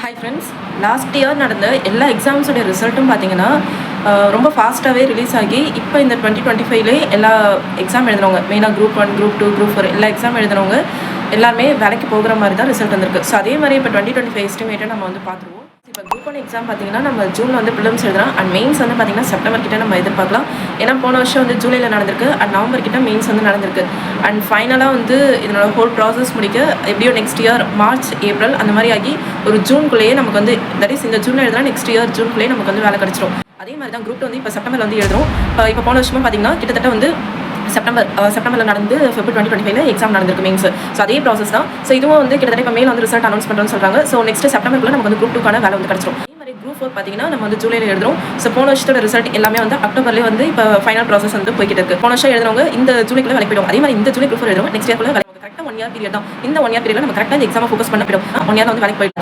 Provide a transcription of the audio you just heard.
Hi friends, last year நடந்த எல்லா எக்ஸாம்ஸோடைய ரிசல்ட்டும் பார்த்தீங்கன்னா ரொம்ப ஃபாஸ்ட்டாகவே ரிலீஸ் ஆகி இப்போ இந்த 2025 எல்லா எக்ஸாம் எழுதுனவங்க, மெயினாக குரூப் 1, குரூப் 2, குரூப் 4 எல்லா எக்ஸாம் எழுதுனவங்க எல்லாருமே வேலைக்கு போகிற மாதிரி தான் ரிசல்ட் வந்திருக்கு. ஸோ அதே மாதிரி இப்போ 2025 எஸ்டிமேட்டை நம்ம வந்து பார்த்துருவோம். இப்போ குரூப் 1 எக்ஸாம் பார்த்தீங்கன்னா நம்ம ஜூனில் வந்து ப்ரிலிம்ஸ் எழுதுறோம். அண்ட் மெயின்ஸ் வந்து பார்த்தீங்கன்னா செப்டம்பர் கிட்ட நம்ம எதிர்பார்க்கலாம். ஏன்னா போன வருஷம் வந்து ஜூலையில் நடந்திருக்கு. அண்ட் நவம்பர் கிட்ட மெயின்ஸ் வந்து நடந்திருக்கு. அண்ட் ஃபைனலாக வந்து இதனோட ஹோல் ப்ராசஸ் முடிக்க எப்படியோ நெக்ஸ்ட் இயர் மார்ச், ஏப்ரல் அந்த மாதிரி ஆகி ஒரு ஜூனுக்குள்ளேயே நமக்கு வந்து தட் இஸ் இந்த ஜூனில் எழுதுனா நெக்ஸ்ட் இயர் ஜூனுக்குள்ளேயே நமக்கு வந்து வேலை கிடச்சிரும். அதே மாதிரி தான் குரூப் வந்து இப்போ செப்டம்பரில் வந்து எழுதுறோம். இப்போ போன வருஷமாக பார்த்தீங்கன்னா கிட்டத்தட்ட வந்து செப்டம்பரில் நடந்து February 2025 எக்ஸாம் நடந்திருக்கு மெயின்ஸ். ஸோ அதே ப்ராசஸ் தான். ஸோ இதுவும் வந்து கிட்டத்தட்ட இப்போ மேல் வந்து ரிசல்ட் அனௌன்ஸ் பண்ணுறோன்னு சொல்கிறாங்க. ஸோ நெக்ஸ்ட் செப்டம்பருக்குள்ள நமக்கு வந்து குரூப் 2க்கான வேலை வந்து கிடச்சிரும். அதே மாதிரி குரூப் 4 பார்த்தீங்கன்னா நம்ம வந்து ஜூலையில் எழுதுறோம். ஸோ போன வருஷத்தோட ரிசல்ட் எல்லாமே வந்து அக்டோபர்லேயே வந்து இப்போ ஃபைனல் ப்ராசஸ் வந்து போய்கிட்டு இருக்கு. போன வருஷம் எழுதுறவங்க இந்த ஜூலைக்குள்ள வேலை போயிடும். அதே மாதிரி இந்த ஜூலை குரூப் 4 எழுதுறோம். நெக்ஸ்ட் இயர்க்குள்ள வேலை கரெக்டாக 1 இயர் பீரியட் தான். இந்த 1 இயர் பீரியட் நம்ம கரெக்டாக இந்த எக்ஸாமை ஃபோக்கஸ் பண்ண போயிடும். 1 இயர் வந்து வேலைக்கு போயிடும்.